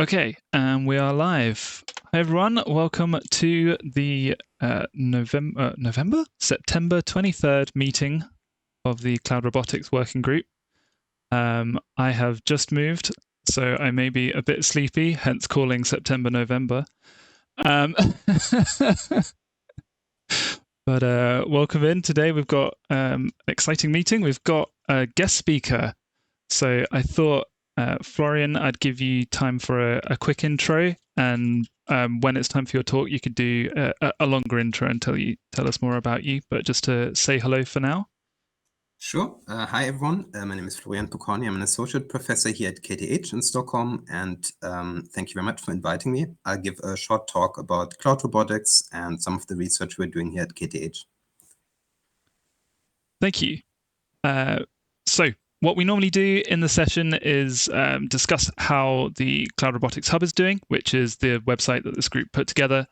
Okay, and we are live. Hi everyone, welcome to the September 23rd meeting of the Cloud Robotics Working Group. I have just moved, so I may be a bit sleepy, hence calling September November. But welcome in. Today we've got an exciting meeting. We've got a guest speaker. So I thought, Florian, I'd give you time for a quick intro, and when it's time for your talk, you could do a longer intro and tell us more about you. But just to say hello for now. Sure. Hi, everyone. My name is Florian Pokorny. I'm an associate professor here at KTH in Stockholm, and thank you very much for inviting me. I'll give a short talk about cloud robotics and some of the research we're doing here at KTH. Thank you. So what we normally do in the session is discuss how the Cloud Robotics Hub is doing, which is the website that this group put together.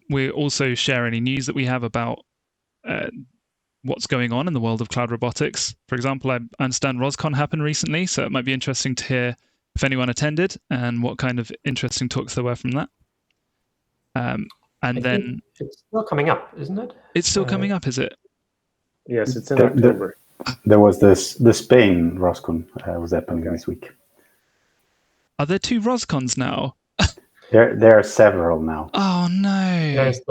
We also share any news that we have about what's going on in the world of cloud robotics. For example, I understand RosCon happened recently, so it might be interesting to hear if anyone attended and what kind of interesting talks there were from that. And then it's still coming up, isn't it? It's still coming up, is it? Yes, it's in October. There was the Spain RosCon was happening this week. Are there two RosCons now? There are several now. Oh no! There's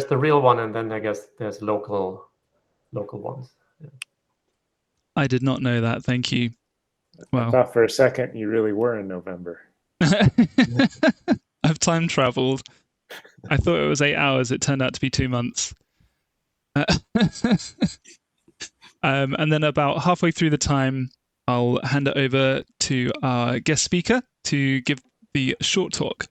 the real one, and then I guess there's local ones. Yeah. I did not know that. Thank you. Well, I thought for a second you really were in November. I've time traveled. I thought it was 8 hours. It turned out to be 2 months. And then about halfway through the time, I'll hand it over to our guest speaker to give the short talk.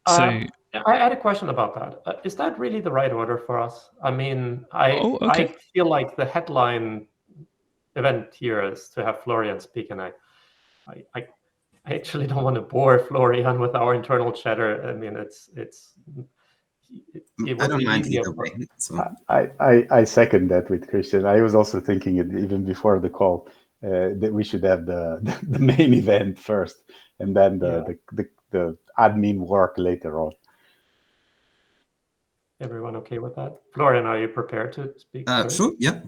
I had a question about that. Is that really the right order for us? I mean, I feel like the headline event here is to have Florian speak, and I actually don't want to bore Florian with our internal chatter. I mean, I don't mind either way. So. I second that with Christian. I was also thinking it even before the call that we should have the main event first, and then the admin work later on. Everyone okay with that? Florian, are you prepared to speak? Sure, yeah.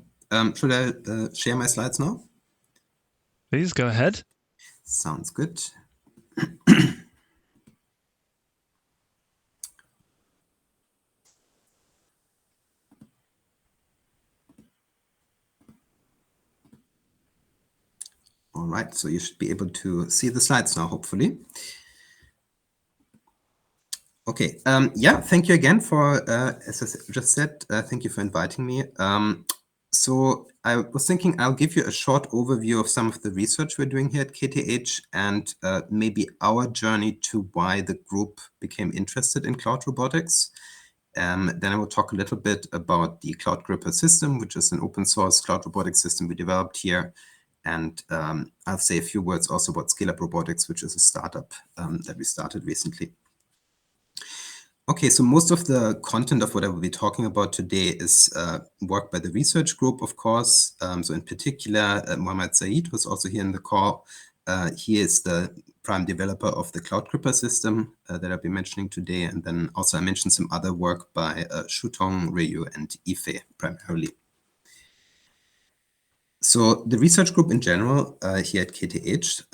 Should I share my slides now? Please go ahead. Sounds good. All right, so you should be able to see the slides now, hopefully. Okay, yeah, thank you again for, as I just said, thank you for inviting me. So I was thinking I'll give you a short overview of some of the research we're doing here at KTH and maybe our journey to why the group became interested in cloud robotics. Then I will talk a little bit about the CloudGripper system, which is an open source cloud robotics system we developed here. And I'll say a few words also about Scaleup Robotics, which is a startup that we started recently. Okay, so most of the content of what I will be talking about today is work by the research group, of course. So in particular, Mohammad Zahid was also here in the call. He is the prime developer of the CloudGripper system that I'll be mentioning today. And then also I mentioned some other work by Shutong, Ryu, and Ife primarily. So the research group in general here at KTH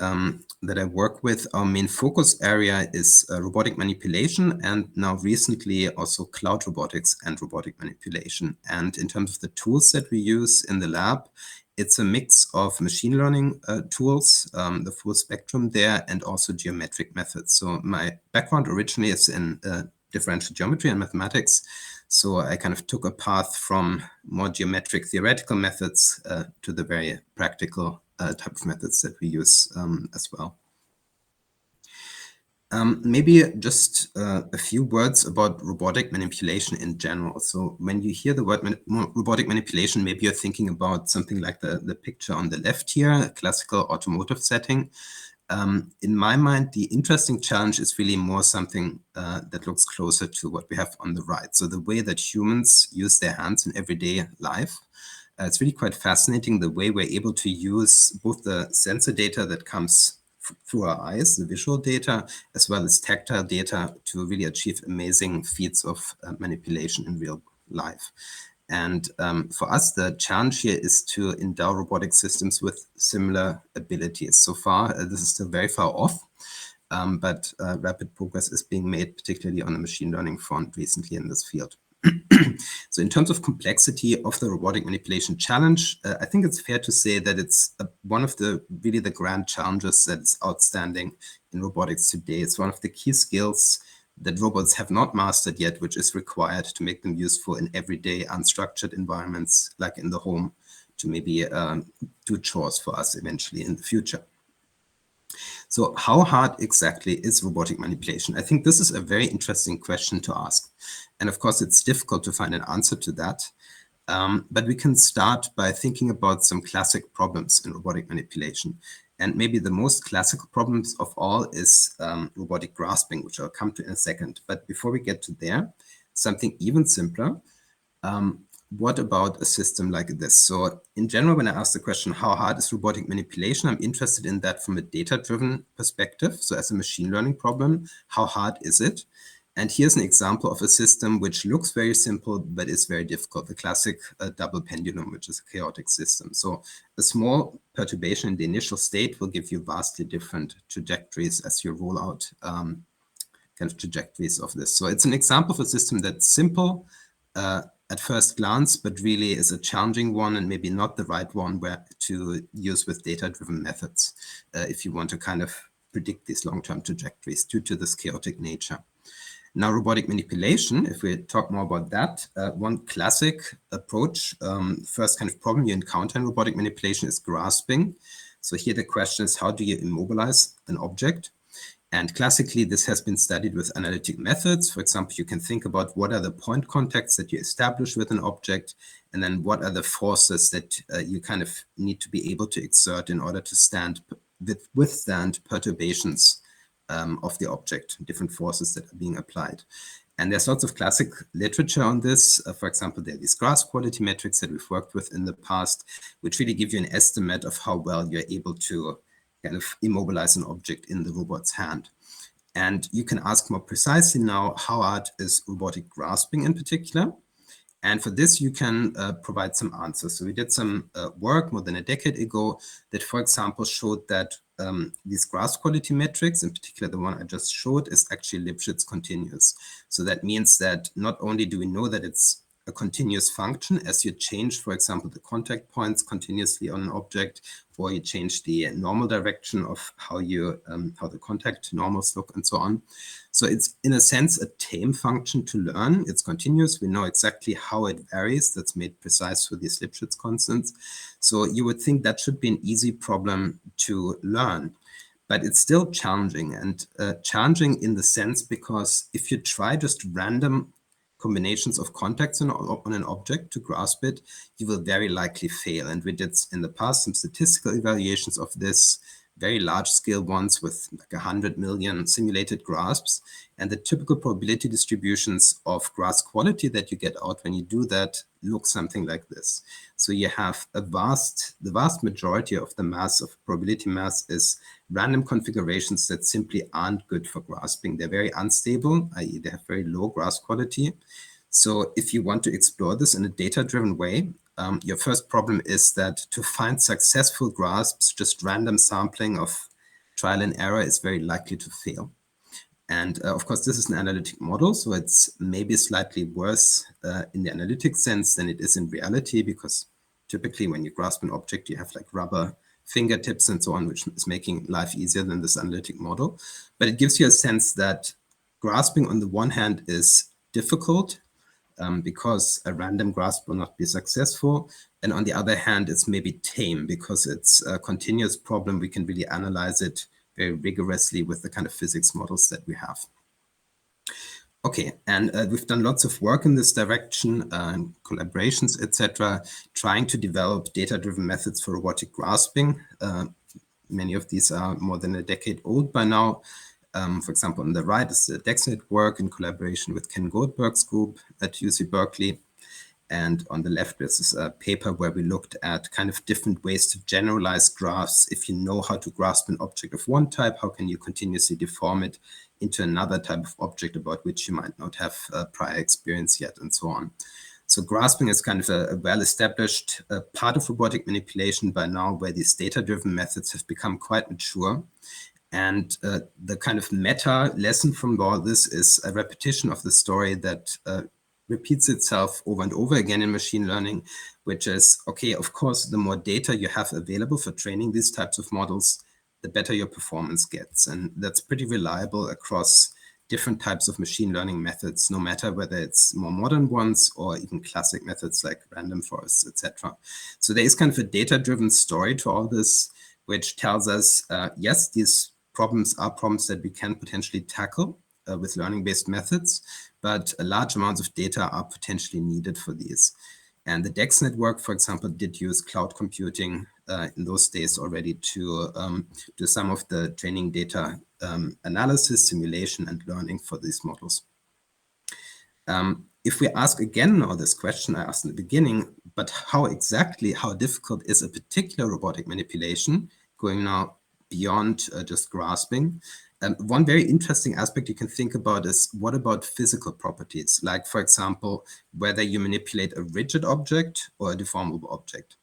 that I work with, our main focus area is robotic manipulation, and now recently also cloud robotics and robotic manipulation. And in terms of the tools that we use in the lab, it's a mix of machine learning tools, the full spectrum there, and also geometric methods. So my background originally is in differential geometry and mathematics. So I kind of took a path from more geometric theoretical methods to the very practical type of methods that we use as well. Maybe just a few words about robotic manipulation in general. So when you hear the word robotic manipulation, maybe you're thinking about something like the picture on the left here, a classical automotive setting. In my mind, the interesting challenge is really more something that looks closer to what we have on the right. So the way that humans use their hands in everyday life. It's really quite fascinating the way we're able to use both the sensor data that comes through our eyes, the visual data, as well as tactile data to really achieve amazing feats of manipulation in real life. And for us, the challenge here is to endow robotic systems with similar abilities. So far, this is still very far off, but rapid progress is being made, particularly on the machine learning front recently in this field. So in terms of complexity of the robotic manipulation challenge, I think it's fair to say that it's one of the really the grand challenges that's outstanding in robotics today. It's one of the key skills that robots have not mastered yet, which is required to make them useful in everyday unstructured environments, like in the home, to maybe do chores for us eventually in the future. So how hard exactly is robotic manipulation? I think this is a very interesting question to ask. And of course, it's difficult to find an answer to that. But we can start by thinking about some classic problems in robotic manipulation. And maybe the most classical problems of all is robotic grasping, which I'll come to in a second. But before we get to there, something even simpler. What about a system like this? So in general, when I ask the question, how hard is robotic manipulation? I'm interested in that from a data-driven perspective. So as a machine learning problem, how hard is it? And here's an example of a system which looks very simple, but is very difficult, the classic double pendulum, which is a chaotic system. So a small perturbation in the initial state will give you vastly different trajectories as you roll out kind of trajectories of this. So it's an example of a system that's simple at first glance, but really is a challenging one and maybe not the right one where to use with data-driven methods if you want to kind of predict these long-term trajectories due to this chaotic nature. Now, robotic manipulation, if we talk more about that, one classic approach, first kind of problem you encounter in robotic manipulation is grasping. So here the question is, how do you immobilize an object? And classically, this has been studied with analytic methods. For example, you can think about what are the point contacts that you establish with an object, and then what are the forces that you kind of need to be able to exert in order to withstand perturbations of the object, different forces that are being applied. And there's lots of classic literature on this. For example, there are these grasp quality metrics that we've worked with in the past, which really give you an estimate of how well you're able to kind of immobilize an object in the robot's hand. And you can ask more precisely now, how hard is robotic grasping in particular? And for this, you can provide some answers. So we did some work more than a decade ago that, for example, showed that these grasp quality metrics, in particular the one I just showed, is actually Lipschitz continuous. So that means that not only do we know that it's a continuous function as you change, for example, the contact points continuously on an object, or you change the normal direction of how the contact normals look and so on. So it's in a sense a tame function to learn. It's continuous. We know exactly how it varies. That's made precise through these Lipschitz constants. So you would think that should be an easy problem to learn. But it's still challenging, and challenging in the sense because if you try just random combinations of contacts on an object to grasp it, you will very likely fail. And we did in the past some statistical evaluations of this, very large scale ones with like 100 million simulated grasps. And the typical probability distributions of grasp quality that you get out when you do that look something like this. So you have the vast majority of the mass of probability mass is random configurations that simply aren't good for grasping. They're very unstable, i.e. they have very low grasp quality. So if you want to explore this in a data-driven way, your first problem is that to find successful grasps, just random sampling of trial and error is very likely to fail. And of course, this is an analytic model, so it's maybe slightly worse in the analytic sense than it is in reality, because typically when you grasp an object, you have like rubber fingertips and so on, which is making life easier than this analytic model. But it gives you a sense that grasping on the one hand is difficult, because a random grasp will not be successful. And on the other hand, it's maybe tame because it's a continuous problem. We can really analyze it very rigorously with the kind of physics models that we have. Okay, and we've done lots of work in this direction, collaborations, etc., trying to develop data-driven methods for robotic grasping. Many of these are more than a decade old by now. For example, on the right is the DEX network in collaboration with Ken Goldberg's group at UC Berkeley. And on the left, this is a paper where we looked at kind of different ways to generalize graphs. If you know how to grasp an object of one type, how can you continuously deform it into another type of object about which you might not have prior experience yet, and so on. So grasping is kind of a well-established part of robotic manipulation by now, where these data-driven methods have become quite mature. And the kind of meta lesson from all this is a repetition of the story that repeats itself over and over again in machine learning, which is, okay, of course, the more data you have available for training these types of models, the better your performance gets. And that's pretty reliable across different types of machine learning methods, no matter whether it's more modern ones or even classic methods like random forests, etc. So there is kind of a data-driven story to all this, which tells us, yes, these problems are problems that we can potentially tackle with learning-based methods, but large amounts of data are potentially needed for these. And the DEX network, for example, did use cloud computing in those days already to do some of the training data analysis, simulation, and learning for these models. If we ask again now this question I asked in the beginning, but how difficult is a particular robotic manipulation, going now beyond just grasping? One very interesting aspect you can think about is, what about physical properties? Like, for example, whether you manipulate a rigid object or a deformable object.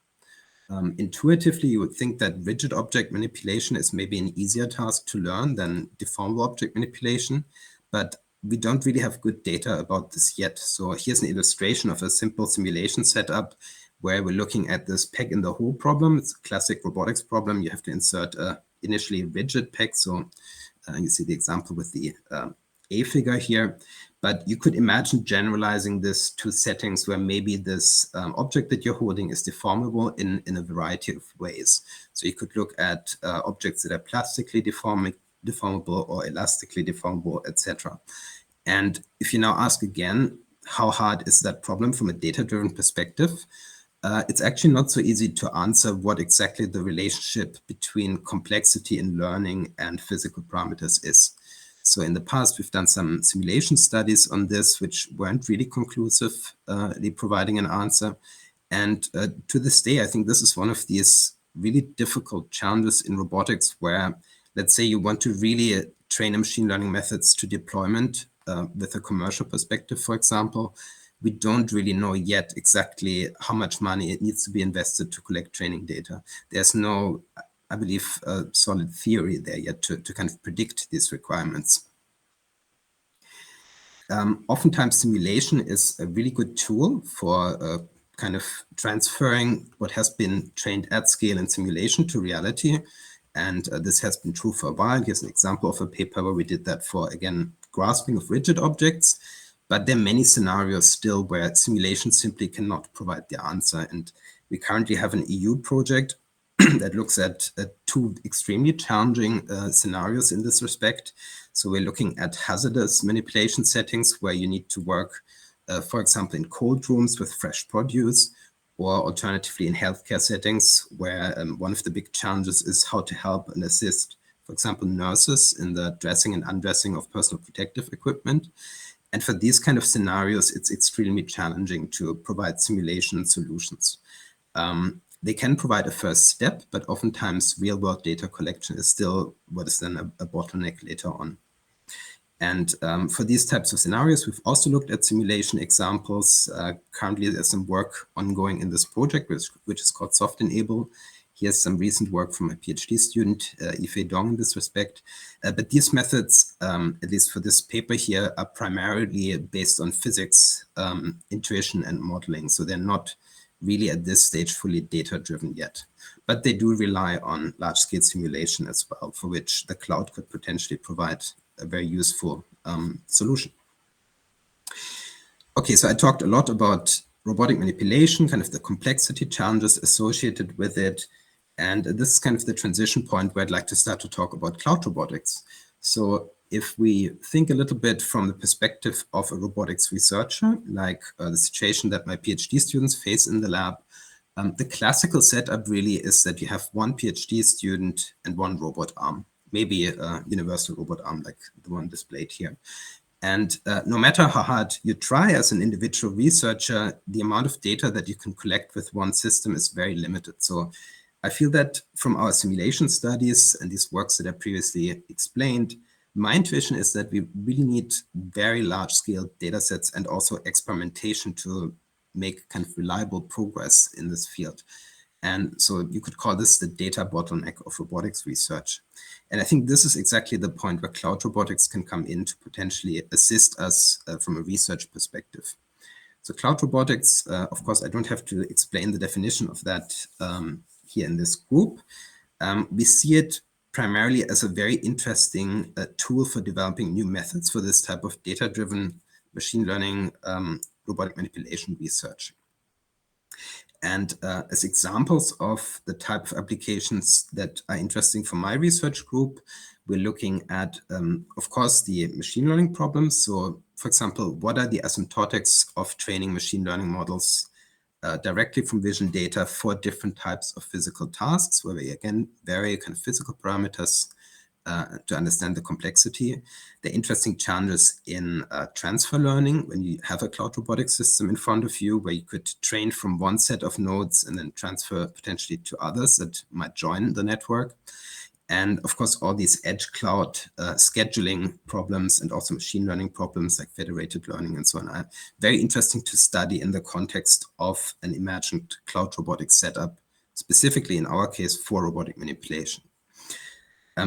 Intuitively, you would think that rigid object manipulation is maybe an easier task to learn than deformable object manipulation, but we don't really have good data about this yet. So here's an illustration of a simple simulation setup where we're looking at this peg in the hole problem. It's a classic robotics problem. You have to insert a initially rigid peg. So you see the example with the A figure here, but you could imagine generalizing this to settings where maybe this object that you're holding is deformable in a variety of ways. So you could look at objects that are plastically deformable or elastically deformable, etc. And if you now ask again, how hard is that problem from a data-driven perspective? It's actually not so easy to answer what exactly the relationship between complexity in learning and physical parameters is. So in the past, we've done some simulation studies on this, which weren't really conclusively providing an answer. And to this day, I think this is one of these really difficult challenges in robotics where, let's say you want to really train a machine learning methods to deployment with a commercial perspective, for example. We don't really know yet exactly how much money it needs to be invested to collect training data. There's no, I believe, solid theory there yet to kind of predict these requirements. Oftentimes, simulation is a really good tool for kind of transferring what has been trained at scale in simulation to reality. And this has been true for a while. Here's an example of a paper where we did that for, again, grasping of rigid objects. But there are many scenarios still where simulation simply cannot provide the answer. And we currently have an EU project that looks at two extremely challenging scenarios in this respect. So we're looking at hazardous manipulation settings where you need to work, for example, in cold rooms with fresh produce, or alternatively in healthcare settings where one of the big challenges is how to help and assist, for example, nurses in the dressing and undressing of personal protective equipment. And for these kind of scenarios, it's extremely challenging to provide simulation solutions. They can provide a first step, but oftentimes real-world data collection is still what is then a bottleneck later on. And for these types of scenarios, we've also looked at simulation examples. Currently, there's some work ongoing in this project, which is called Soft Enable. Here's some recent work from a PhD student, Yifei Dong, in this respect. But these methods, at least for this paper here, are primarily based on physics, intuition, and modeling. So they're not really at this stage fully data-driven yet. But they do rely on large-scale simulation as well, for which the cloud could potentially provide a very useful solution. Okay, so I talked a lot about robotic manipulation, kind of the complexity challenges associated with it. And this is kind of the transition point where I'd like to start to talk about cloud robotics. So if we think a little bit from the perspective of a robotics researcher, like the situation that my PhD students face in the lab, the classical setup really is that you have one PhD student and one robot arm, maybe a universal robot arm like the one displayed here. And no matter how hard you try as an individual researcher, the amount of data that you can collect with one system is very limited. So I feel that from our simulation studies and these works that I previously explained, my intuition is that we really need very large-scale data sets and also experimentation to make kind of reliable progress in this field. And so you could call this the data bottleneck of robotics research. And I think this is exactly the point where cloud robotics can come in to potentially assist us from a research perspective. So cloud robotics, of course, I don't have to explain the definition of that here in this group. We see it primarily as a very interesting tool for developing new methods for this type of data-driven machine learning robotic manipulation research. And as examples of the type of applications that are interesting for my research group, we're looking at, of course, the machine learning problems. So, for example, what are the asymptotics of training machine learning models directly from vision data for different types of physical tasks, where we, again, vary kind of physical parameters to understand the complexity. The interesting challenges in transfer learning, when you have a cloud robotics system in front of you, where you could train from one set of nodes and then transfer potentially to others that might join the network. And of course, all these edge cloud scheduling problems and also machine learning problems like federated learning and so on are very interesting to study in the context of an imagined cloud robotics setup, specifically in our case for robotic manipulation.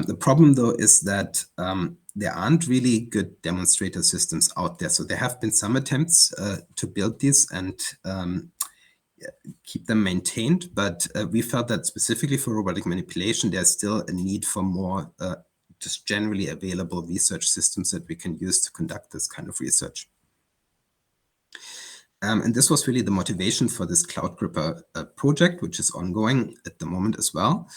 The problem, though, is that there aren't really good demonstrator systems out there. So there have been some attempts to build these and keep them maintained, but we felt that specifically for robotic manipulation, there's still a need for more just generally available research systems that we can use to conduct this kind of research. And this was really the motivation for this CloudGripper project, which is ongoing at the moment as well.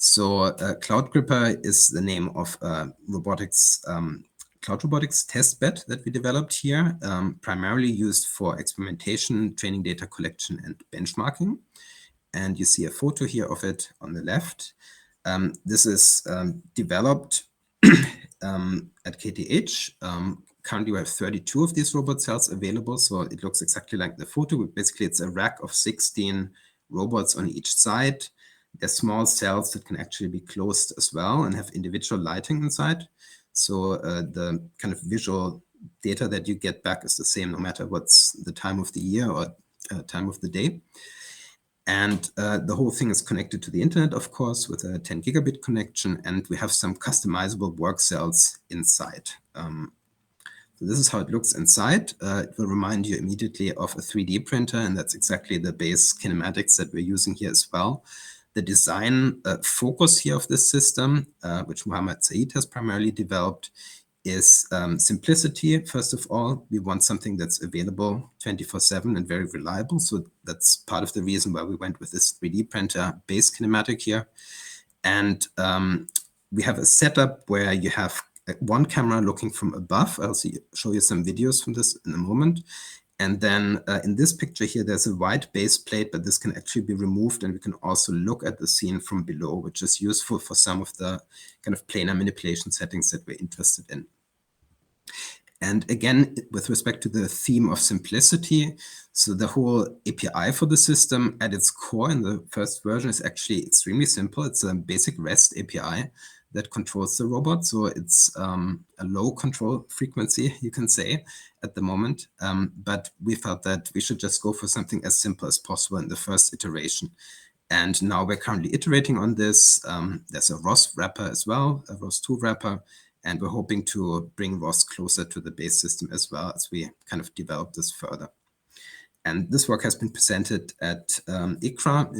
So CloudGripper is the name of Cloud Robotics Testbed that we developed here, primarily used for experimentation, training data collection, and benchmarking. And you see a photo here of it on the left. This is developed at KTH. Currently, we have 32 of these robot cells available, so it looks exactly like the photo. Basically, it's a rack of 16 robots on each side. They're small cells that can actually be closed as well and have individual lighting inside. So the kind of visual data that you get back is the same no matter what's the time of the year or time of the day. And the whole thing is connected to the internet, of course, with a 10 gigabit connection. And we have some customizable work cells inside. So this is how it looks inside. It will remind you immediately of a 3D printer. And that's exactly the base kinematics that we're using here as well. The design focus here of this system, which Zahid has primarily developed, is simplicity. First of all, we want something that's available 24/7 and very reliable. So that's part of the reason why we went with this 3D printer base kinematic here. And we have a setup where you have one camera looking from above. I'll show you some videos from this in a moment. And then in this picture here, there's a white base plate, but this can actually be removed. And we can also look at the scene from below, which is useful for some of the kind of planar manipulation settings that we're interested in. And again, with respect to the theme of simplicity, so the whole API for the system at its core in the first version is actually extremely simple. It's a basic REST API that controls the robot. So it's a low control frequency, you can say, at the moment. But we felt that we should just go for something as simple as possible in the first iteration. And now we're currently iterating on this. There's a ROS wrapper as well, a ROS2 wrapper. And we're hoping to bring ROS closer to the base system as well as we kind of develop this further. And this work has been presented at ICRA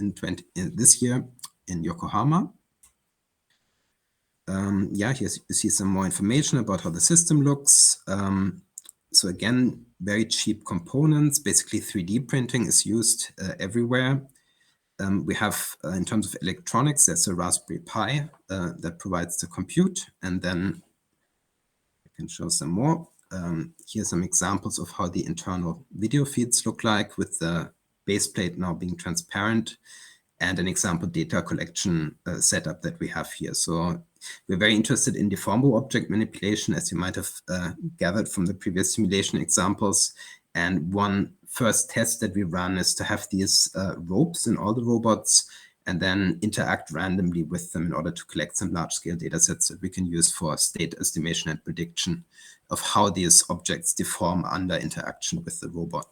in this year in Yokohama. Yeah, here you see some more information about how the system looks. So again, very cheap components. Basically, 3D printing is used everywhere. We have, in terms of electronics, there's a Raspberry Pi that provides the compute. And then I can show some more. Here are some examples of how the internal video feeds look like with the base plate now being transparent. and an example data collection setup that we have here. So we're very interested in deformable object manipulation, as you might have gathered from the previous simulation examples. And one first test that we run is to have these ropes in all the robots and then interact randomly with them in order to collect some large-scale data sets that we can use for state estimation and prediction of how these objects deform under interaction with the robot.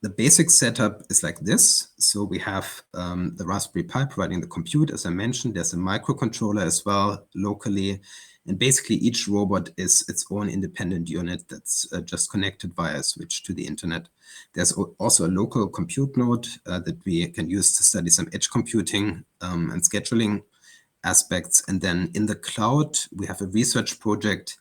The basic setup is like this. So we have the Raspberry Pi providing the compute. As I mentioned, there's a microcontroller as well locally. And basically, each robot is its own independent unit that's just connected via a switch to the internet. There's also a local compute node that we can use to study some edge computing and scheduling aspects. And then in the cloud, we have a research project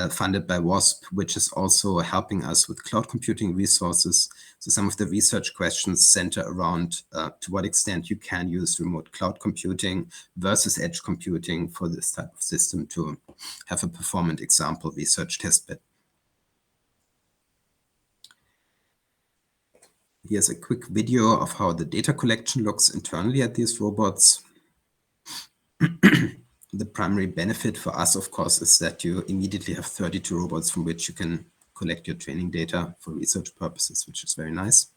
funded by WASP, which is also helping us with cloud computing resources. So some of the research questions center around to what extent you can use remote cloud computing versus edge computing for this type of system to have a performant example research testbed. Here's a quick video of how the data collection looks internally at these robots. The primary benefit for us, of course, is that you immediately have 32 robots from which you can collect your training data for research purposes, which is very nice.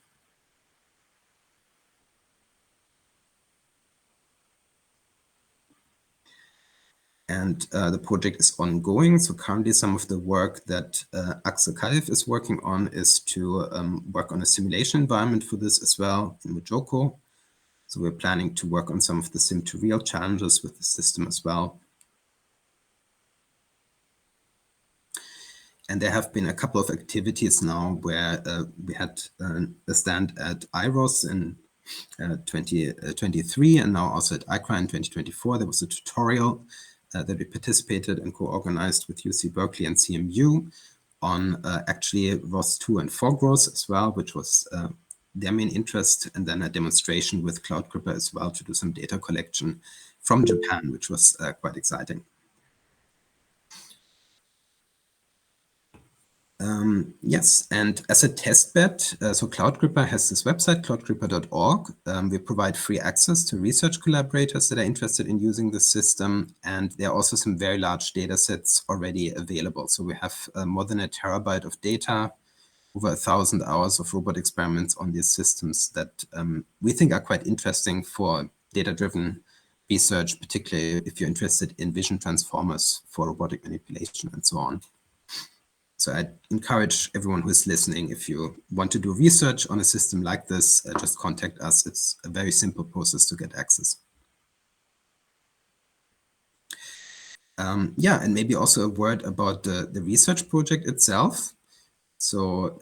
And the project is ongoing. So currently some of the work that Axel Kalif is working on is to work on a simulation environment for this as well in Mojoko. So we're planning to work on some of the sim-to-real challenges with the system as well. And there have been a couple of activities now where we had a stand at IROS in 2023 and now also at ICRA in 2024. There was a tutorial that we participated and co-organized with UC Berkeley and CMU on actually ROS2 and 4 growth as well, which was their main interest, and then a demonstration with CloudGripper as well to do some data collection from Japan, which was quite exciting. Yes, and as a testbed, so CloudGripper has this website, cloudgripper.org. We provide free access to research collaborators that are interested in using the system, and there are also some very large data sets already available. So we have more than 1 terabyte of data, over 1,000 hours of robot experiments on these systems that we think are quite interesting for data-driven research, particularly if you're interested in vision transformers for robotic manipulation and so on. So I encourage everyone who is listening, if you want to do research on a system like this, just contact us. It's a very simple process to get access. Yeah, and maybe also a word about the research project itself. So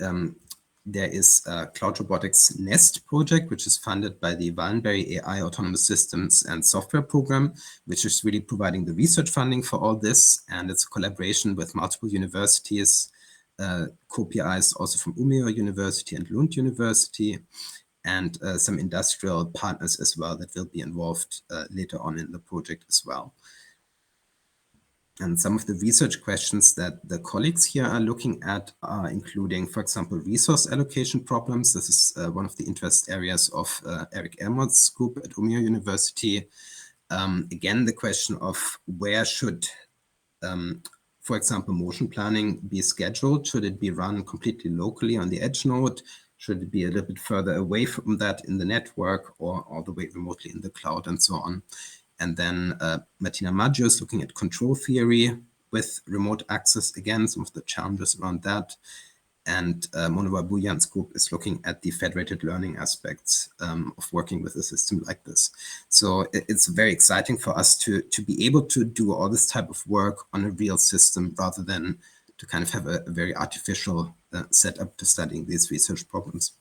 there is a Cloud Robotics NEST project, which is funded by the Wallenberry AI Autonomous Systems and Software Program, which is really providing the research funding for all this. And it's a collaboration with multiple universities, co-PIs also from Umeå University and Lund University, and some industrial partners as well that will be involved later on in the project as well. And some of the research questions that the colleagues here are looking at are including, for example, resource allocation problems. This is one of the interest areas of Eric Elmott's group at Umeå University. Again, the question of where should, for example, motion planning be scheduled? Should it be run completely locally on the edge node? Should it be a little bit further away from that in the network or all the way remotely in the cloud and so on? And then Martina Maggio is looking at control theory with remote access, again, some of the challenges around that. And Monova Buyan's group is looking at the federated learning aspects of working with a system like this. So it's very exciting for us to be able to do all this type of work on a real system rather than to kind of have a very artificial setup to studying these research problems.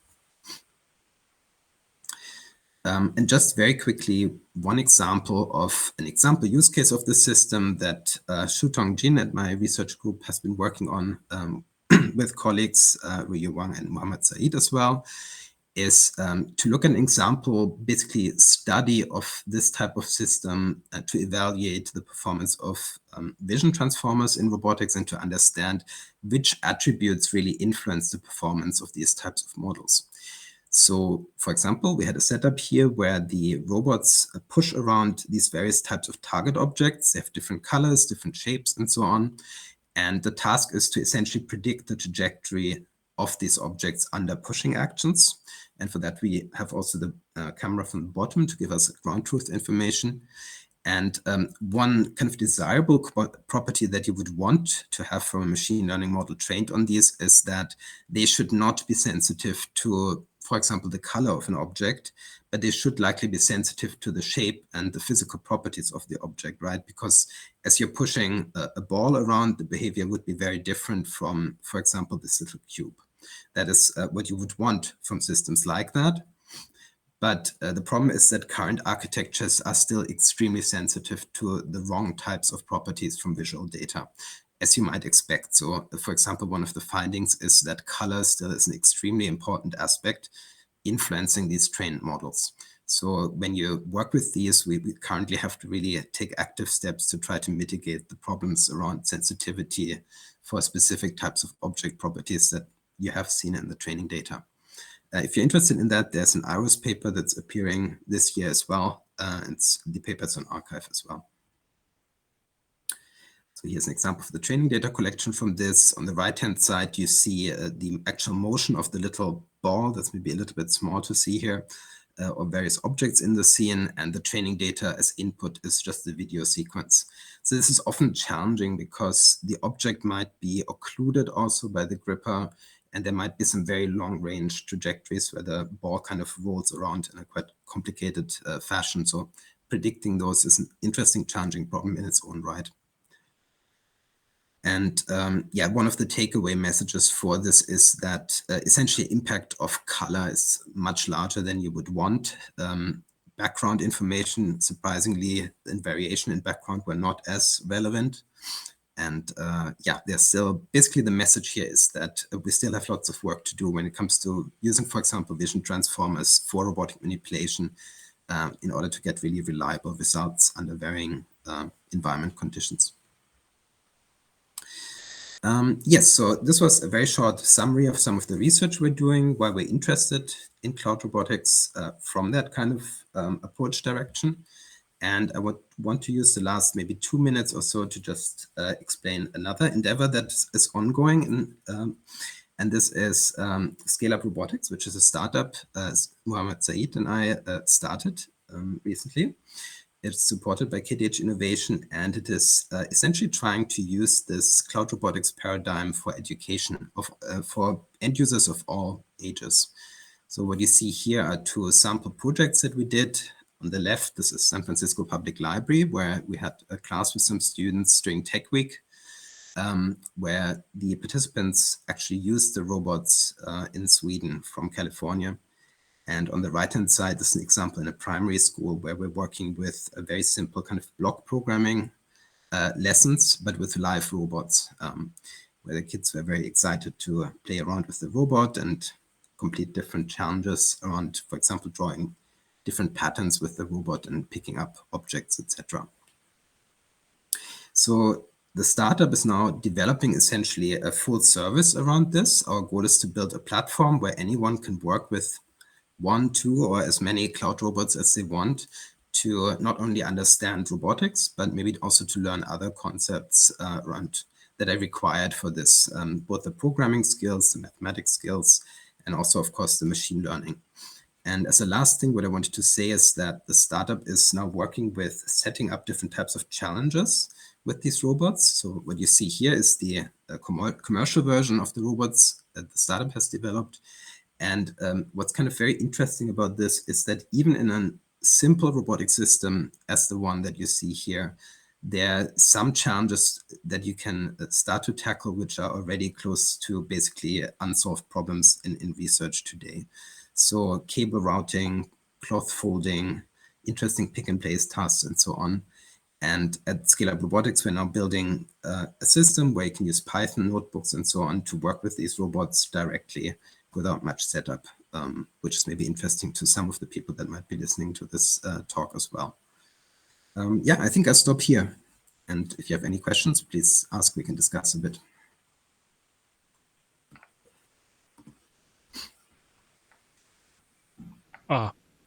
And just very quickly, one example of an example use case of the system that Shutong Jin at my research group has been working on with colleagues, Ryu Wang and Mohammed Zahid as well, is to look at an example, basically study of this type of system to evaluate the performance of vision transformers in robotics and to understand which attributes really influence the performance of these types of models. So, for example, we had a setup here where the robots push around these various types of target objects. They have different colors, different shapes, and so on. And the task is to essentially predict the trajectory of these objects under pushing actions. And for that, we have also the camera from the bottom to give us ground truth information. And one kind of desirable property that you would want to have from a machine learning model trained on these is that they should not be sensitive to, for example, the color of an object, but they should likely be sensitive to the shape and the physical properties of the object, right? Because as you're pushing a ball around, the behavior would be very different from, for example, this little cube. That is what you would want from systems like that. But the problem is that current architectures are still extremely sensitive to the wrong types of properties from visual data, as you might expect. So, for example, one of the findings is that color still is an extremely important aspect influencing these trained models. So when you work with these, we currently have to really take active steps to try to mitigate the problems around sensitivity for specific types of object properties that you have seen in the training data. If you're interested in that, there's an IROS paper that's appearing this year as well. The paper's on arXiv as well. So here's an example of the training data collection from this. On the right-hand side, you see the actual motion of the little ball. That's maybe a little bit small to see here, or various objects in the scene. And the training data as input is just the video sequence. So this is often challenging because the object might be occluded also by the gripper. And there might be some very long-range trajectories where the ball kind of rolls around in a quite complicated fashion. So predicting those is an interesting, challenging problem in its own right. And yeah, one of the takeaway messages for this is that essentially impact of color is much larger than you would want. Background information, surprisingly, and variation in background were not as relevant. And yeah, there's still, basically the message here is that we still have lots of work to do when it comes to using, for example, vision transformers for robotic manipulation in order to get really reliable results under varying environment conditions. Yes, so this was a very short summary of some of the research we're doing, why we're interested in cloud robotics from that kind of approach direction. And I would want to use the last maybe 2 minutes or so to just explain another endeavor that is ongoing. And this is Scaleup Robotics, which is a startup Mohammed Zahid and I started recently. It's supported by KTH Innovation, and it is essentially trying to use this cloud robotics paradigm for education for end users of all ages. So what you see here are 2 sample projects that we did. On the left, this is San Francisco Public Library, where we had a class with some students during Tech Week, where the participants actually used the robots in Sweden from California. And on the right-hand side, this is an example in a primary school where we're working with a very simple kind of block programming lessons, but with live robots, where the kids were very excited to play around with the robot and complete different challenges around, for example, drawing different patterns with the robot and picking up objects, etc. So the startup is now developing essentially a full service around this. Our goal is to build a platform where anyone can work with 1, 2, or as many cloud robots as they want to not only understand robotics, but maybe also to learn other concepts around that are required for this, both the programming skills, the mathematics skills, and also, of course, the machine learning. And as a last thing, what I wanted to say is that the startup is now working with setting up different types of challenges with these robots. So what you see here is the commercial version of the robots that the startup has developed. And what's kind of very interesting about this is that even in a simple robotic system as the one that you see here, there are some challenges that you can start to tackle, which are already close to basically unsolved problems in research today. So cable routing, cloth folding, interesting pick and place tasks, and so on. And at Scaleup Robotics, we're now building a system where you can use Python notebooks and so on to work with these robots directly without much setup, which is maybe interesting to some of the people that might be listening to this talk as well. Yeah, I think I'll stop here. And if you have any questions, please ask, we can discuss a bit.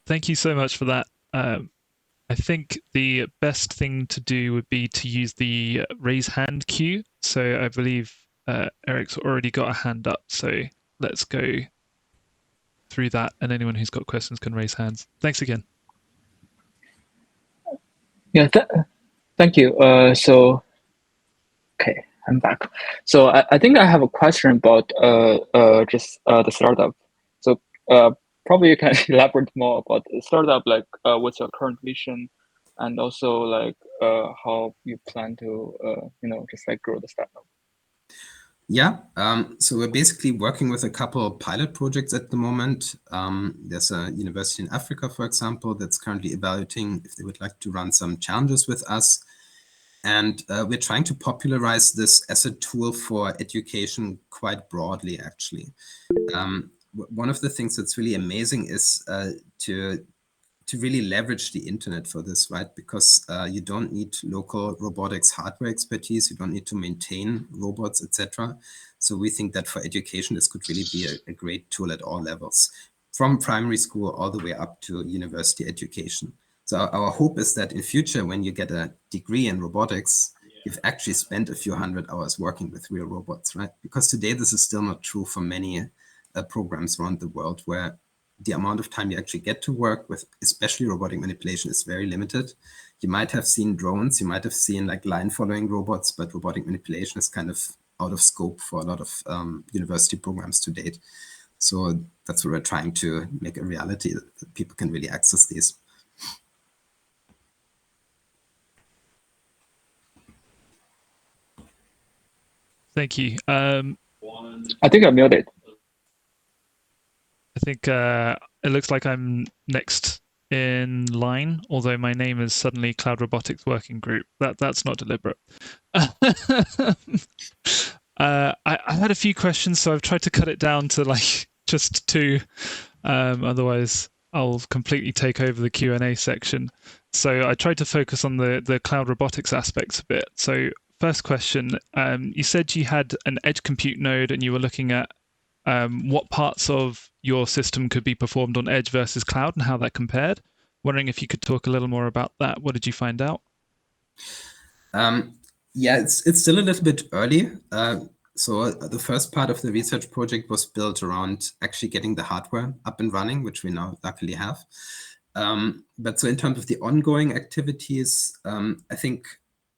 Thank you so much for that. I think the best thing to do would be to use the raise hand queue. So I believe Eric's already got a hand up. So let's go through that, and anyone who's got questions can raise hands. Thanks again. Yeah, thank you. Okay, I'm back. So I think I have a question about just the startup. So probably you can elaborate more about the startup, like what's your current vision, and also like how you plan to just like grow the startup. Yeah, so we're basically working with a couple of pilot projects at the moment. There's a university in Africa, for example, that's currently evaluating if they would like to run some challenges with us. And we're trying to popularize this as a tool for education quite broadly, actually. One of the things that's really amazing is to really leverage the internet for this, right? Because you don't need local robotics hardware expertise. You don't need to maintain robots, etc. So we think that for education, this could really be a great tool at all levels, from primary school all the way up to university education. So our hope is that in future, when you get a degree in robotics, you've actually spent a few hundred hours working with real robots, right? Because today, this is still not true for many programs around the world, where the amount of time you actually get to work with, especially robotic manipulation, is very limited. You might have seen drones, you might have seen like line following robots, but robotic manipulation is kind of out of scope for a lot of university programs to date. So that's what we're trying to make a reality, that people can really access these. Thank you. I think I'm muted. I think it looks like I'm next in line, although my name is suddenly Cloud Robotics Working Group. That's not deliberate. I had a few questions, so I've tried to cut it down to like just two. Otherwise, I'll completely take over the Q&A section. So I tried to focus on the cloud robotics aspects a bit. So first question, you said you had an edge compute node and you were looking at what parts of your system could be performed on edge versus cloud and how that compared. Wondering if you could talk a little more about that. What did you find out? Yeah, it's still a little bit early. So the first part of the research project was built around actually getting the hardware up and running, which we now luckily have. But so in terms of the ongoing activities, I think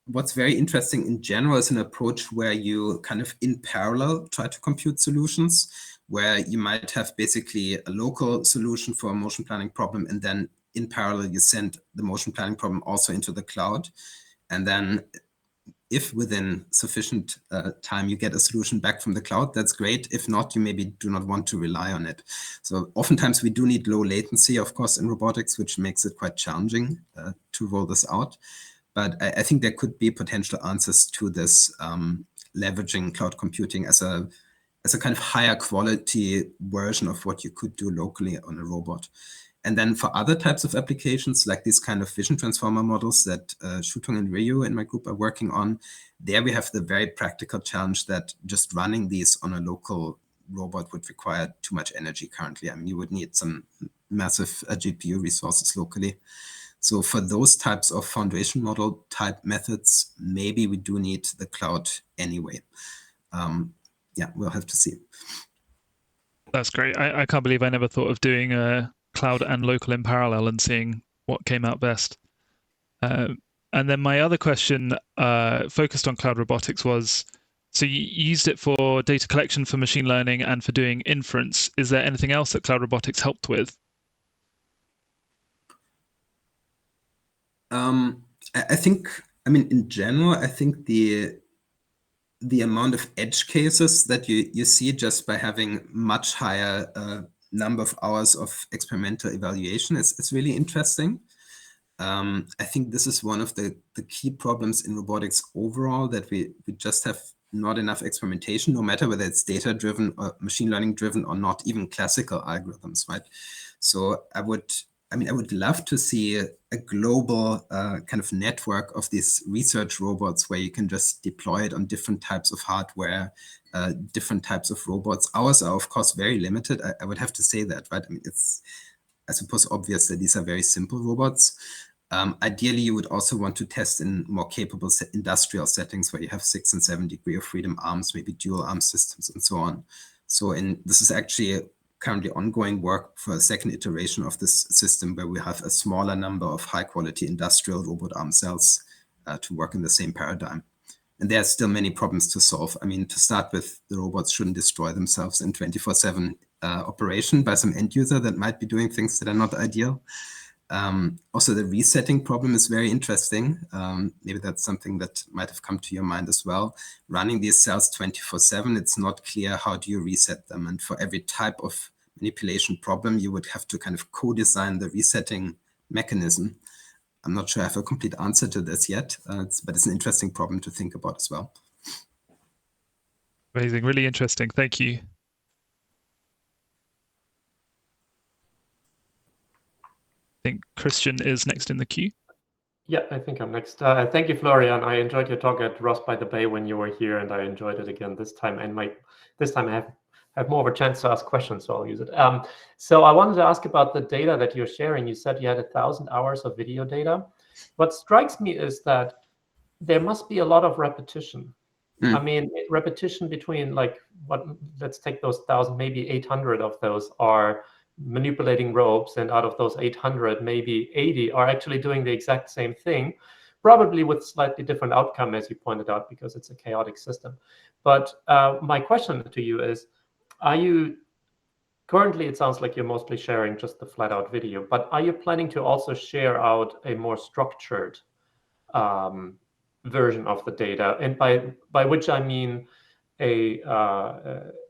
what's very interesting in general is an approach where you kind of in parallel try to compute solutions, where you might have basically a local solution for a motion planning problem, and then in parallel you send the motion planning problem also into the cloud. And then if within sufficient time you get a solution back from the cloud, that's great. If not, you maybe do not want to rely on it. So oftentimes we do need low latency, of course, in robotics, which makes it quite challenging to roll this out. But I think there could be potential answers to this, leveraging cloud computing as a kind of higher quality version of what you could do locally on a robot. And then for other types of applications, like these kind of vision transformer models that Shutong and Ryu in my group are working on, there we have the very practical challenge that just running these on a local robot would require too much energy currently. I mean, you would need some massive GPU resources locally. So for those types of foundation model type methods, maybe we do need the cloud anyway. Yeah, we'll have to see. That's great. I can't believe I never thought of doing a cloud and local in parallel and seeing what came out best. And then my other question focused on cloud robotics was, so you used it for data collection for machine learning and for doing inference. Is there anything else that cloud robotics helped with? I think, I mean, in general, I think the amount of edge cases that you see just by having much higher number of hours of experimental evaluation is really interesting. I think this is one of the key problems in robotics overall, that we just have not enough experimentation, no matter whether it's data-driven or machine learning-driven or not, even classical algorithms, right? So I would love to see a global kind of network of these research robots where you can just deploy it on different types of hardware, different types of robots. Ours are, of course, very limited. I would have to say that, right? I mean, I suppose, obvious that these are very simple robots. Ideally, you would also want to test in more capable industrial settings where you have 6 and 7 degree of freedom arms, maybe dual arm systems, and so on. So this is actually currently ongoing work for a second iteration of this system where we have a smaller number of high-quality industrial robot arm cells to work in the same paradigm. And there are still many problems to solve. I mean, to start with, the robots shouldn't destroy themselves in 24/7 operation by some end user that might be doing things that are not ideal. Also, the resetting problem is very interesting. Maybe that's something that might have come to your mind as well. Running these cells 24/7, it's not clear how do you reset them. And for every type of manipulation problem, you would have to kind of co-design the resetting mechanism. I'm not sure I have a complete answer to this yet, but it's an interesting problem to think about as well. Amazing, really interesting. Thank you. I think Christian is next in the queue. Yeah, I think I'm next. Thank you, Florian. I enjoyed your talk at Ross by the Bay when you were here, and I enjoyed it again this time. And this time I have more of a chance to ask questions, so I'll use it. So I wanted to ask about the data that you're sharing. You said you had 1,000 hours of video data. What strikes me is that there must be a lot of repetition. I mean, repetition between let's take those 1,000, maybe 800 of those are manipulating ropes, and out of those 800, maybe 80 are actually doing the exact same thing, probably with slightly different outcome, as you pointed out, because it's a chaotic system. But my question to you is, currently it sounds like you're mostly sharing just the flat out video, but are you planning to also share out a more structured version of the data? And by which I mean a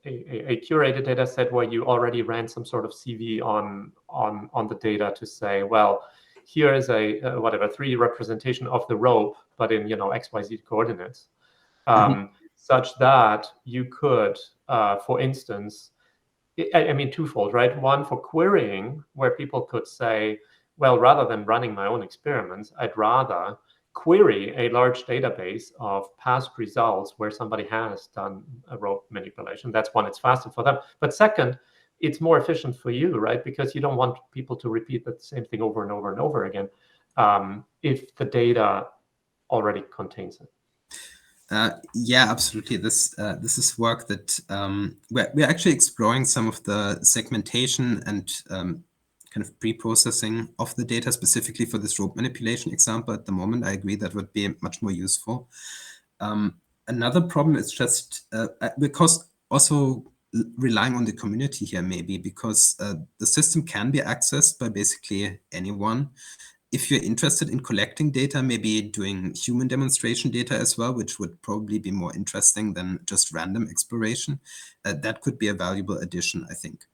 curated data set where you already ran some sort of CV on the data to say, well, here is a 3D representation of the rope, but in XYZ coordinates, such that you could, for instance, I mean twofold, right? One, for querying, where people could say, well, rather than running my own experiments, I'd rather query a large database of past results where somebody has done a rope manipulation. That's one, it's faster for them. But second, it's more efficient for you, right? Because you don't want people to repeat the same thing over and over and over again if the data already contains it. Yeah, absolutely. This is work that we're actually exploring some of the segmentation and kind of pre-processing of the data specifically for this rope manipulation example at the moment. I agree that would be much more useful. Another problem is just because also relying on the community here maybe, because the system can be accessed by basically anyone. If you're interested in collecting data, maybe doing human demonstration data as well, which would probably be more interesting than just random exploration, that could be a valuable addition, I think.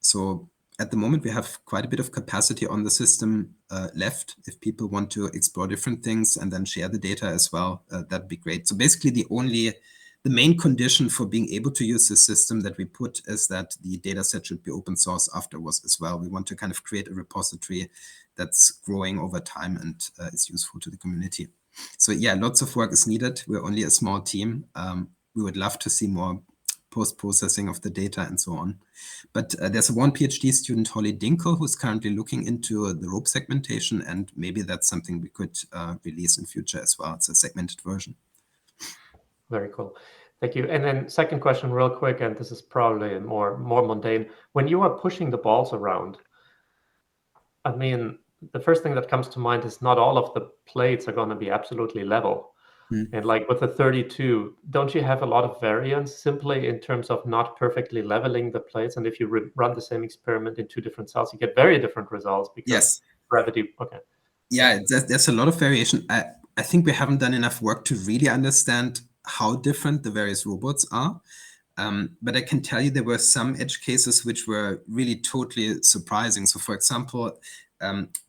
So at the moment, we have quite a bit of capacity on the system left. If people want to explore different things and then share the data as well, that'd be great. So basically, the main condition for being able to use this system that we put is that the data set should be open source afterwards as well. We want to kind of create a repository that's growing over time and is useful to the community. So yeah, lots of work is needed. We're only a small team. We would love to see more post-processing of the data and so on. But there's one PhD student, Holly Dinkel, who's currently looking into the rope segmentation, and maybe that's something we could release in future as well. It's a segmented version. Very cool. Thank you. And then second question real quick, and this is probably more mundane. When you are pushing the balls around, I mean, the first thing that comes to mind is not all of the plates are going to be absolutely level. And like with the 32, don't you have a lot of variance simply in terms of not perfectly leveling the plates? And if you run the same experiment in two different cells, you get very different results because gravity. Okay. Yeah, there's a lot of variation. I think we haven't done enough work to really understand how different the various robots are. But I can tell you there were some edge cases which were really totally surprising. So for example,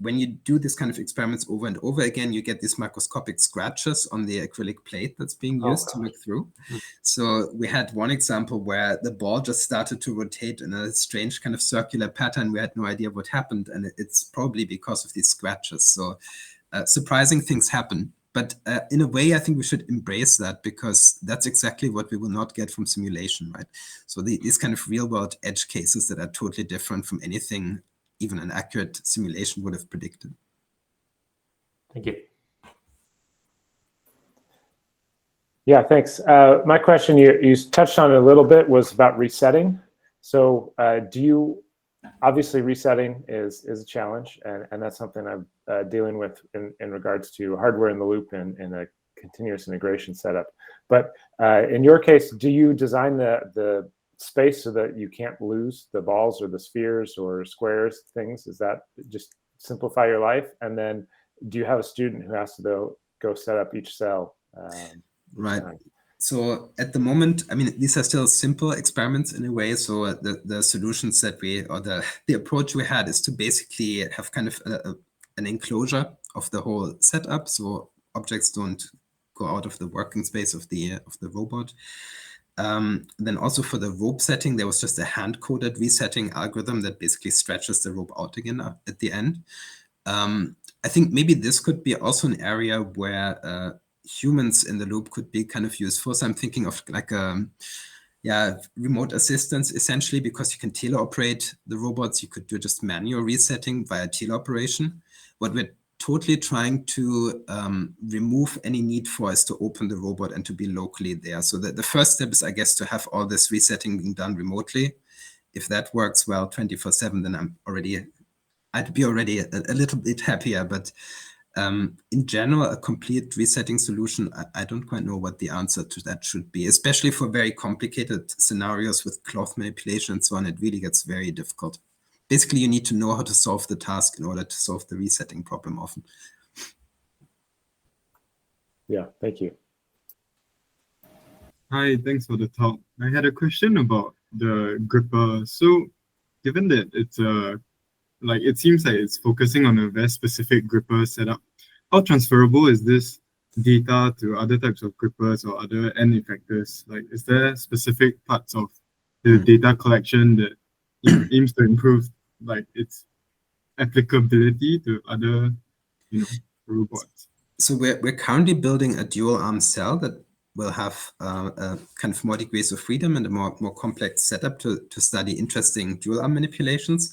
when you do this kind of experiments over and over again, you get these microscopic scratches on the acrylic plate that's being used to look through. So we had one example where the ball just started to rotate in a strange kind of circular pattern. We had no idea what happened, and it's probably because of these scratches. So surprising things happen. But in a way, I think we should embrace that, because that's exactly what we will not get from simulation, right? So these kind of real-world edge cases that are totally different from anything even an accurate simulation would have predicted. Thank you. Yeah, thanks. My question, you touched on it a little bit, was about resetting. So obviously resetting is a challenge, and that's something I'm dealing with in regards to hardware in the loop and a continuous integration setup. But in your case, do you design the space so that you can't lose the balls or the spheres or squares things? Is that just simplify your life? And then do you have a student who has to go set up each cell? Right. So at the moment, I mean, these are still simple experiments in a way. So the solutions that the approach we had is to basically have kind of an enclosure of the whole setup, so objects don't go out of the working space of the robot. Then also for the rope setting, there was just a hand-coded resetting algorithm that basically stretches the rope out again at the end. I think maybe this could be also an area where humans in the loop could be kind of useful. So I'm thinking of like remote assistance, essentially, because you can teleoperate the robots. You could do just manual resetting via teleoperation. What we're totally trying to remove any need for is to open the robot and to be locally there. So the first step is, I guess, to have all this resetting being done remotely. If that works well 24/7, then I'd be already a little bit happier. But in general, a complete resetting solution, I don't quite know what the answer to that should be, especially for very complicated scenarios with cloth manipulation and so on. It really gets very difficult. Basically, you need to know how to solve the task in order to solve the resetting problem often. Yeah, thank you. Hi, thanks for the talk. I had a question about the gripper. So given that it's it seems like it's focusing on a very specific gripper setup, how transferable is this data to other types of grippers or other end effectors? Like, is there specific parts of the data collection that aims to improve like its applicability to other, robots? So we're currently building a dual arm cell that will have a kind of more degrees of freedom and a more complex setup to study interesting dual arm manipulations.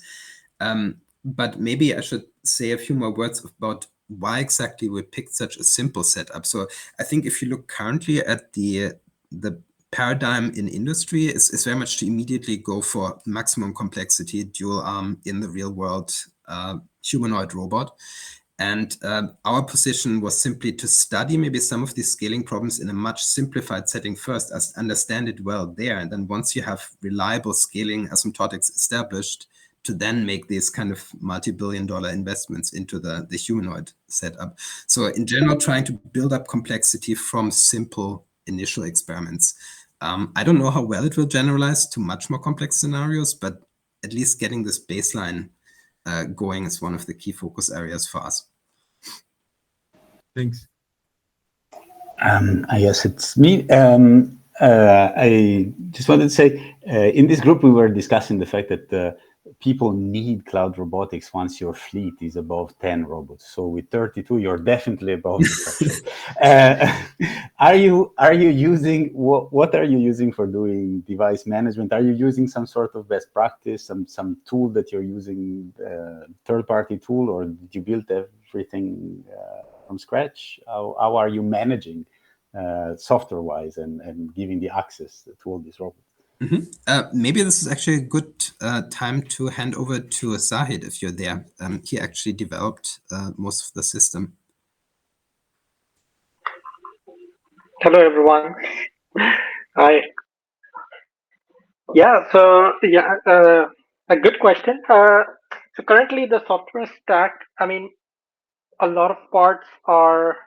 But maybe I should say a few more words about why exactly we picked such a simple setup. So I think if you look currently at the paradigm in industry, is very much to immediately go for maximum complexity, dual arm in the real world humanoid robot. And our position was simply to study maybe some of these scaling problems in a much simplified setting first, as understand it well there. And then once you have reliable scaling asymptotics established, to then make these kind of multi-billion-dollar investments into the humanoid setup. So in general, trying to build up complexity from simple initial experiments. I don't know how well it will generalize to much more complex scenarios, but at least getting this baseline going is one of the key focus areas for us. Thanks. I guess it's me. I just wanted to say, in this group, we were discussing the fact that people need cloud robotics once your fleet is above 10 robots. So with 32, you're definitely above the threshold. Are you using, what are you using for doing device management? Are you using some sort of best practice, some tool that you're using, third-party tool, or did you build everything from scratch? How are you managing software-wise and giving the access to all these robots? Maybe this is actually a good time to hand over to Zahid if you're there. He actually developed most of the system. Hello, everyone. Hi. Yeah, so a good question. So currently the software stack, I mean, a lot of parts are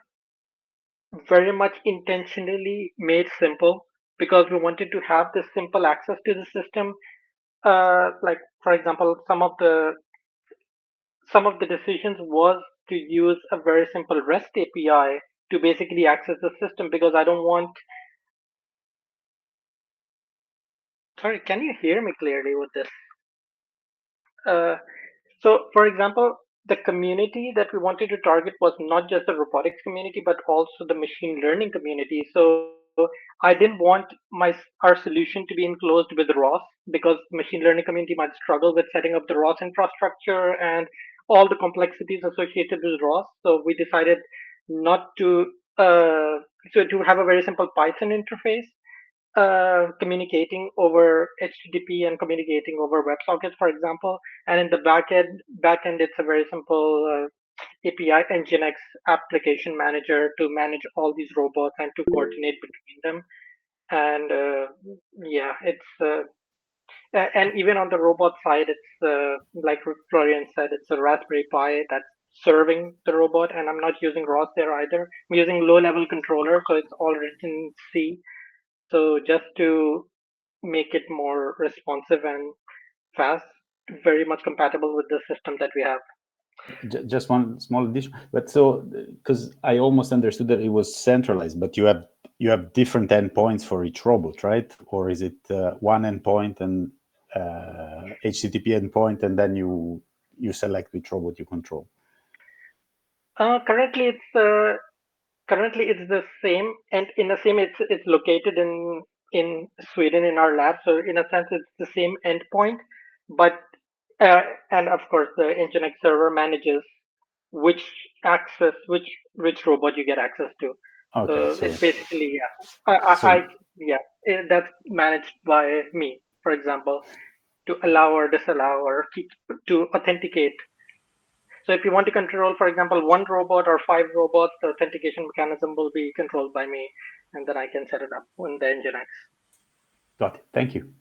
very much intentionally made simple because we wanted to have this simple access to the system. Like, for example, some of the decisions was to use a very simple REST API to basically access the system, because I don't want. Sorry, can you hear me clearly with this? So, for example, the community that we wanted to target was not just the robotics community, but also the machine learning community. So I didn't want our solution to be enclosed with ROS, because the machine learning community might struggle with setting up the ROS infrastructure and all the complexities associated with ROS. So we decided not to, to have a very simple Python interface, communicating over HTTP and communicating over WebSockets, for example. And in the backend, it's a very simple API Nginx application manager to manage all these robots and to coordinate between them. And yeah, it's and even on the robot side, it's like Florian said, it's a Raspberry Pi that's serving the robot, and I'm not using ROS there either. I'm using low-level controller, so it's all written in C. So just to make it more responsive and fast, very much compatible with the system that we have. Just one small addition, but so because I almost understood that it was centralized, but you have different endpoints for each robot, right? Or is it one endpoint and HTTP endpoint, and then you select which robot you control? Currently, it's the same, and in the same, it's located in Sweden in our lab. So in a sense, it's the same endpoint, but and of course, the Nginx server manages which robot you get access to. Okay, so it's basically that's managed by me, for example, to allow or disallow or to authenticate. So if you want to control, for example, 1 robot or 5 robots, the authentication mechanism will be controlled by me, and then I can set it up in the Nginx. Got it. Thank you.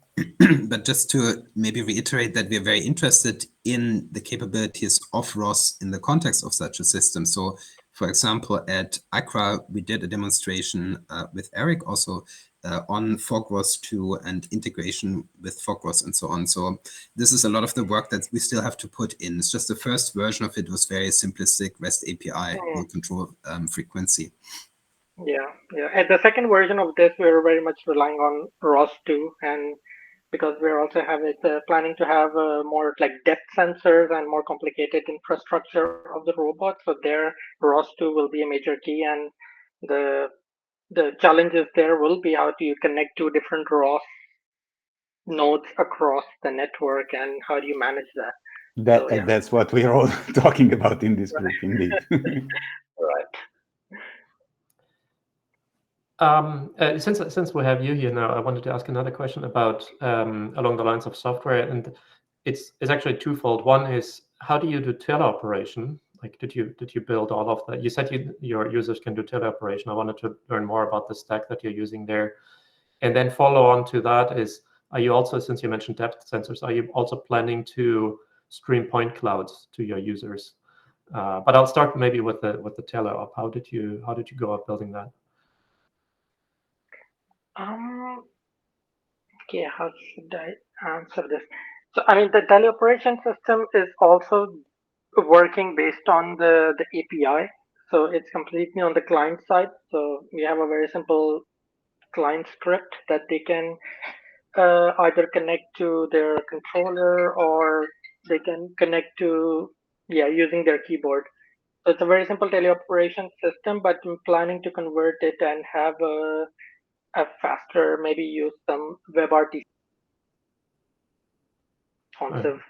But just to maybe reiterate that we are very interested in the capabilities of ROS in the context of such a system. So, for example, at ACRA, we did a demonstration with Eric also on FogROS 2 and integration with FogROS and so on. So this is a lot of the work that we still have to put in. It's just the first version of it was very simplistic REST API, low control frequency. Yeah. And the second version of this, we're very much relying on ROS 2, and because we're also planning to have more like depth sensors and more complicated infrastructure of the robot. So there, ROS 2 will be a major key, and the challenges there will be how do you connect to different ROS nodes across the network, and how do you manage that? That's what we are all talking about in this group, indeed. Right. Since we have you here now, I wanted to ask another question about along the lines of software, and it's actually twofold. One is, how do you do teleoperation? Like, did you build all of that? You said your users can do teleoperation. I wanted to learn more about the stack that you're using there, and then follow on to that is, are you also, since you mentioned depth sensors, are you also planning to stream point clouds to your users? But I'll start maybe with the teleop. How did you go about building that? Okay, how should I answer this? So, I mean, the teleoperation system is also working based on the API. So it's completely on the client side. So we have a very simple client script that they can either connect to their controller, or they can connect to, using their keyboard. So it's a very simple teleoperation system, but I'm planning to convert it and have a faster, maybe use some WebRTC responsive.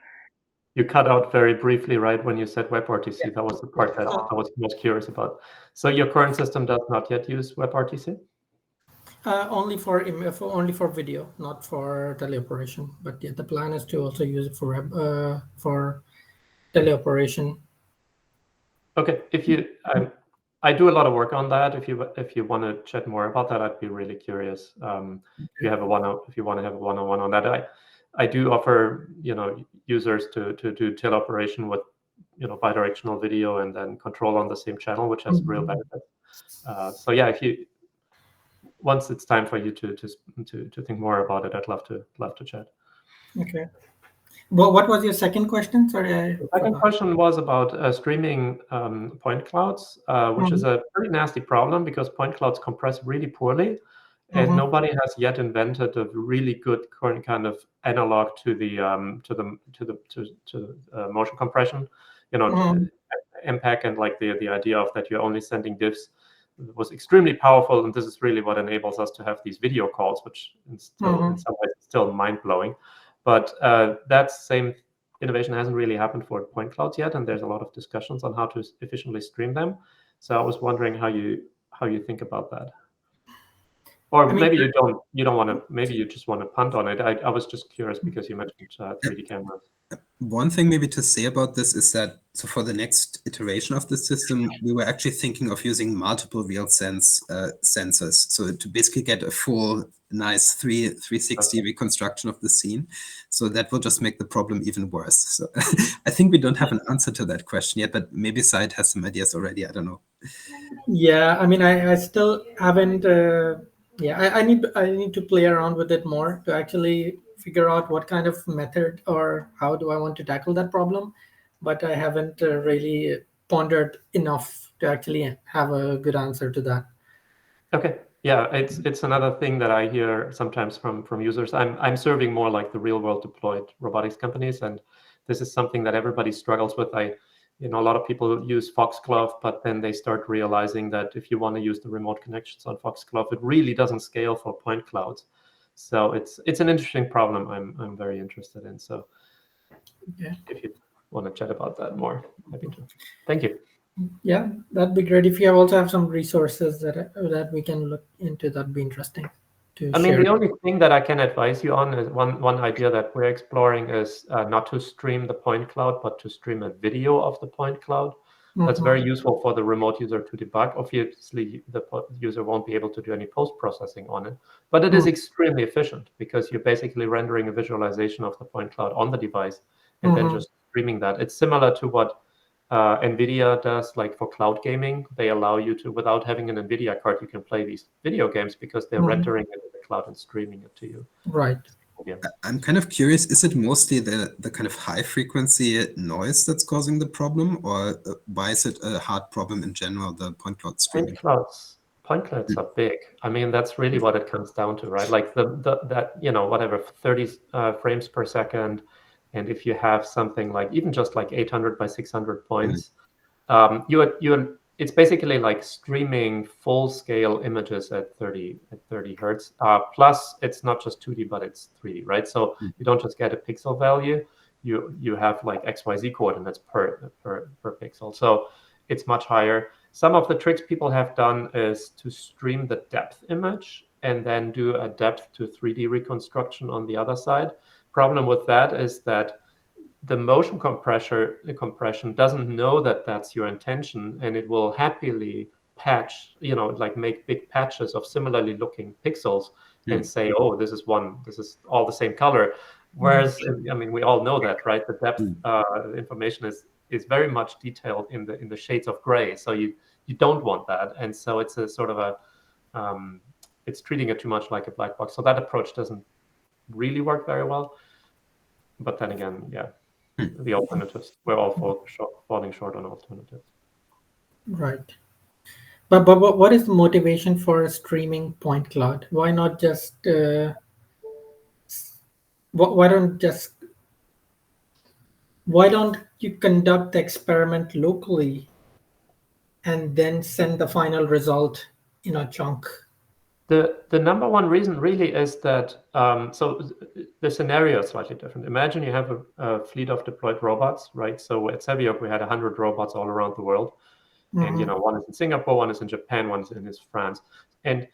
You cut out very briefly, right, when you said WebRTC. Yeah. That was the part that I was most curious about. So your current system does not yet use WebRTC? Only for video, not for teleoperation. But yeah, the plan is to also use it for teleoperation. Okay, I do a lot of work on that. If you want to chat more about that, I'd be really curious. If you want to have a one-on-one on that, I do offer users to do teleoperation with bidirectional video and then control on the same channel, which has real benefits. So yeah, once it's time for you to think more about it, I'd love to chat. Okay. Well, what was your second question? Sorry. The second question was about streaming point clouds, which is a pretty nasty problem because point clouds compress really poorly, and nobody has yet invented a really good current kind of analog to the motion compression. MPEG and like the idea of that you're only sending diffs was extremely powerful, and this is really what enables us to have these video calls, which in some ways is still mind-blowing. But that same innovation hasn't really happened for point clouds yet, and there's a lot of discussions on how to efficiently stream them. So I was wondering how you think about that. Or maybe you don't want to, maybe you just want to punt on it. I was just curious because you mentioned 3D cameras. One thing maybe to say about this is that, so for the next iteration of the system, we were actually thinking of using multiple real sensors. So to basically get a full, nice 360 reconstruction of the scene. So that will just make the problem even worse. So I think we don't have an answer to that question yet, but maybe Zahid has some ideas already. I don't know. Yeah, I mean, I still haven't. I need to play around with it more to actually figure out what kind of method or how do I want to tackle that problem. But I haven't really pondered enough to actually have a good answer to that. Okay. Yeah, it's another thing that I hear sometimes from users. I'm serving more like the real world deployed robotics companies, and this is something that everybody struggles with. A lot of people use Foxglove, but then they start realizing that if you want to use the remote connections on Foxglove, it really doesn't scale for point clouds. So it's an interesting problem I'm very interested in. So if you want to chat about that more, happy to. Thank you. Yeah, that'd be great. If you also have some resources that we can look into, that'd be interesting to share. I mean, the only thing that I can advise you on is one idea that we're exploring is not to stream the point cloud, but to stream a video of the point cloud. That's very useful for the remote user to debug. Obviously, the user won't be able to do any post-processing on it, but it is extremely efficient because you're basically rendering a visualization of the point cloud on the device and then just streaming that. It's similar to what NVIDIA does, like for cloud gaming. They allow you to, without having an NVIDIA card, you can play these video games because they're rendering it in the cloud and streaming it to you. Right. Yeah. I'm kind of curious, is it mostly the kind of high frequency noise that's causing the problem, or why is it a hard problem in general, the point cloud streaming? Point clouds are big. I mean, that's really what it comes down to, right? Like that whatever 30 frames per second, and if you have something like even just like 800 by 600 points, it's basically like streaming full scale images at 30 hertz. Plus, it's not just 2D, but it's 3D, right? So you don't just get a pixel value. You have like XYZ coordinates per pixel. So it's much higher. Some of the tricks people have done is to stream the depth image and then do a depth to 3D reconstruction on the other side. Problem with that is that the motion compression doesn't know that that's your intention, and it will happily patch, like make big patches of similarly looking pixels and say, oh, this is all the same color. Whereas, I mean, we all know that, right? The depth information is very much detailed in the shades of gray. So you don't want that. And so it's a sort of it's treating it too much like a black box. So that approach doesn't really work very well. But then again, yeah, the alternatives, we're all falling short on alternatives. Right. But what is the motivation for a streaming point cloud? Why not just why don't you conduct the experiment locally and then send the final result in a chunk? The number one reason really is that, so the scenario is slightly different. Imagine you have a fleet of deployed robots, right? So at Scaleup, we had 100 robots all around the world. And, one is in Singapore, one is in Japan, one is in France. And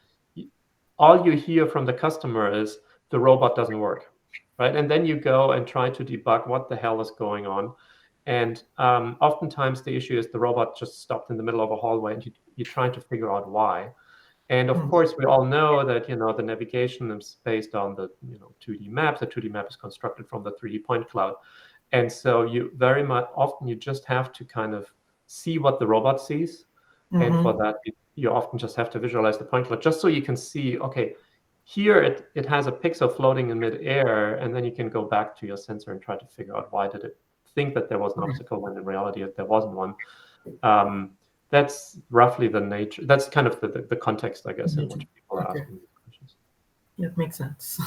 all you hear from the customer is the robot doesn't work, right? And then you go and try to debug what the hell is going on. And oftentimes the issue is the robot just stopped in the middle of a hallway and you're trying to figure out why. And of course, we all know that, the navigation is based on the, 2D map. The 2D map is constructed from the 3D point cloud. And so you very much often you just have to kind of see what the robot sees. And for that, you often just have to visualize the point cloud just so you can see, okay, here it has a pixel floating in midair, and then you can go back to your sensor and try to figure out why did it think that there was an obstacle when in reality there wasn't one. That's roughly the nature. That's kind of the context, I guess, in which people are asking these questions. Yeah, it makes sense.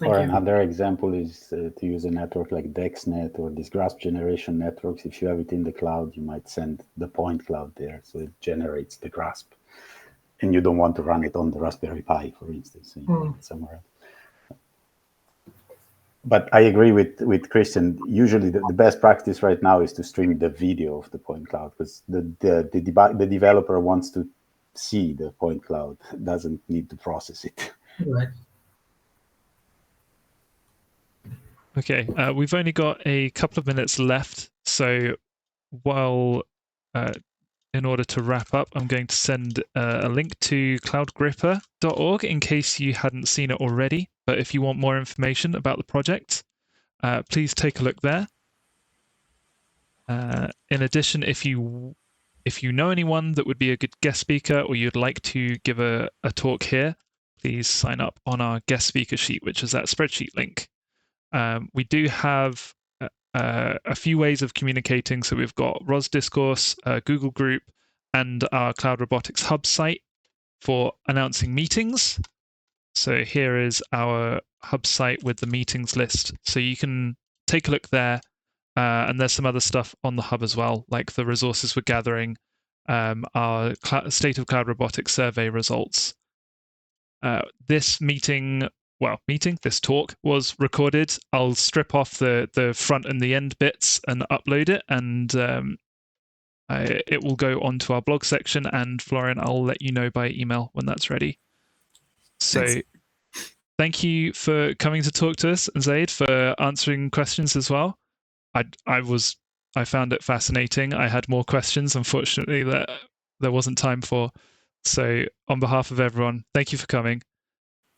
Or another example is to use a network like DexNet or these grasp generation networks. If you have it in the cloud, you might send the point cloud there, so it generates the grasp. and you don't want to run it on the Raspberry Pi, for instance, somewhere else. But I agree with Christian. Usually, the best practice right now is to stream the video of the point cloud, because the developer wants to see the point cloud, doesn't need to process it. Right. Okay, we've only got a couple of minutes left, so while in order to wrap up, I'm going to send a link to cloudgripper.org in case you hadn't seen it already. But if you want more information about the project, please take a look there. In addition, if you know anyone that would be a good guest speaker, or you'd like to give a talk here, please sign up on our guest speaker sheet, which is that spreadsheet link. We do have a few ways of communicating. So we've got ROS Discourse, Google Group, and our Cloud Robotics Hub site for announcing meetings. So here is our Hub site with the meetings list. So you can take a look there. And there's some other stuff on the Hub as well, like the resources we're gathering, our State of Cloud Robotics survey results. This talk was recorded. I'll strip off the front and the end bits and upload it, and it will go onto our blog section. And Florian, I'll let you know by email when that's ready. So thanks. Thank you for coming to talk to us, and Zahid for answering questions as well. I found it fascinating. I had more questions, unfortunately, that there wasn't time for. So on behalf of everyone, thank you for coming.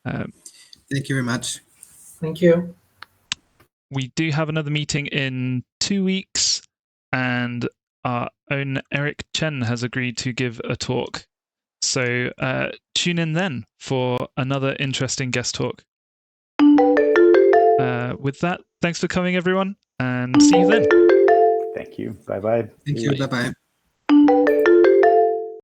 Thank you very much. Thank you. We do have another meeting in 2 weeks, and our own Eric Chen has agreed to give a talk. So tune in then for another interesting guest talk. With that, thanks for coming, everyone, and see you then. Thank you. Bye-bye. Thank you. Bye-bye.